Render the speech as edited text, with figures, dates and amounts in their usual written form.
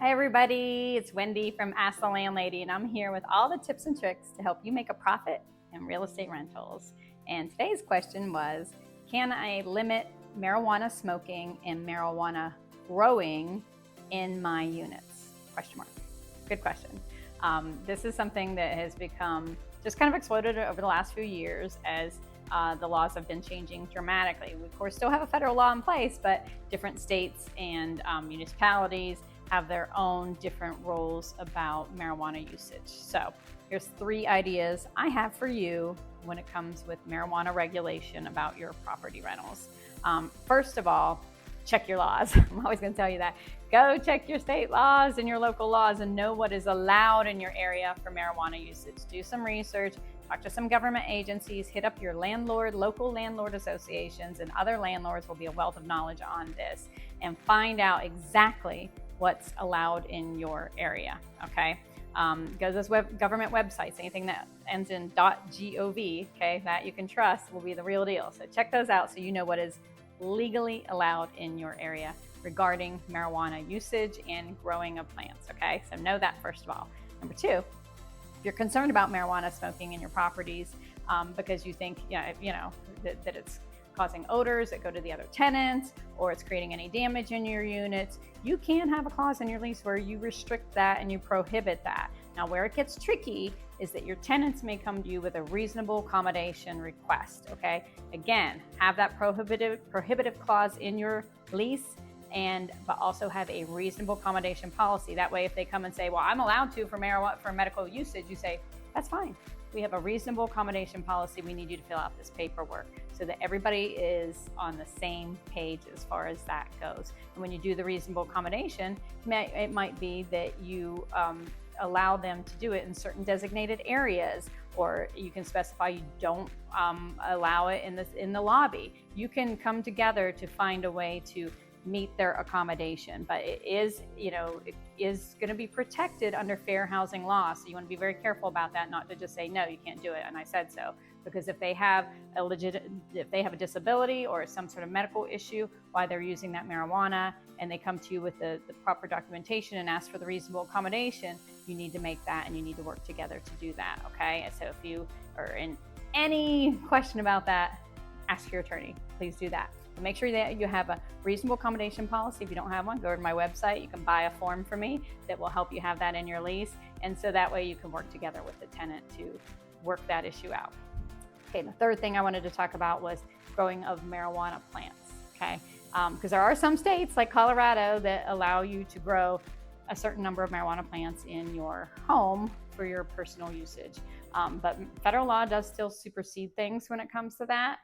Hi everybody, it's Wendy from Ask the Landlady, and I'm here with all the tips and tricks to help you make a profit in real estate rentals. And today's question was, can I limit marijuana smoking and marijuana growing in my units? Question mark. Good question. This is something that has become just kind of exploded over the last few years as the laws have been changing dramatically. We, of course, still have a federal law in place, but different states and municipalities have their own different rules about marijuana usage. So here's 3 ideas I have for you when it comes with marijuana regulation about your property rentals. First of all, check your laws. I'm always going to tell you that. Go check your state laws and your local laws and know what is allowed in your area for marijuana usage. Do some research, talk to some government agencies, hit up your landlord, local landlord associations, and other landlords will be a wealth of knowledge on this, and find out exactly what's allowed in your area, okay? Go to those government websites, anything that ends in .gov, okay, that you can trust will be the real deal. So check those out so you know what is legally allowed in your area regarding marijuana usage and growing of plants, okay? So know that first of all. Number 2, if you're concerned about marijuana smoking in your properties because you think that it's causing odors that go to the other tenants or it's creating any damage in your units, you can have a clause in your lease where you restrict that and you prohibit that. Now, where it gets tricky is that your tenants may come to you with a reasonable accommodation request, okay? Again, have that prohibitive clause in your lease, but also have a reasonable accommodation policy. That way, if they come and say, well, I'm allowed to for medical usage, you say, that's fine. We have a reasonable accommodation policy. We need you to fill out this paperwork so that everybody is on the same page as far as that goes. And when you do the reasonable accommodation, it might be that you allow them to do it in certain designated areas, or you can specify you don't allow it in the lobby. You can come together to find a way to meet their accommodation, but it is going to be protected under fair housing law. So you want to be very careful about that, not to just say, no, you can't do it, and I said so. Because if they have a disability or some sort of medical issue while they're using that marijuana, and they come to you with the proper documentation and ask for the reasonable accommodation, you need to make that, and you need to work together to do that, okay? And so if you are in any question about that, ask your attorney. Please do that. But make sure that you have a reasonable accommodation policy. If you don't have one, go to my website. You can buy a form from me that will help you have that in your lease. And so that way you can work together with the tenant to work that issue out. Okay, the third thing I wanted to talk about was growing of marijuana plants, okay? Because there are some states like Colorado that allow you to grow a certain number of marijuana plants in your home for your personal usage. But federal law does still supersede things when it comes to that.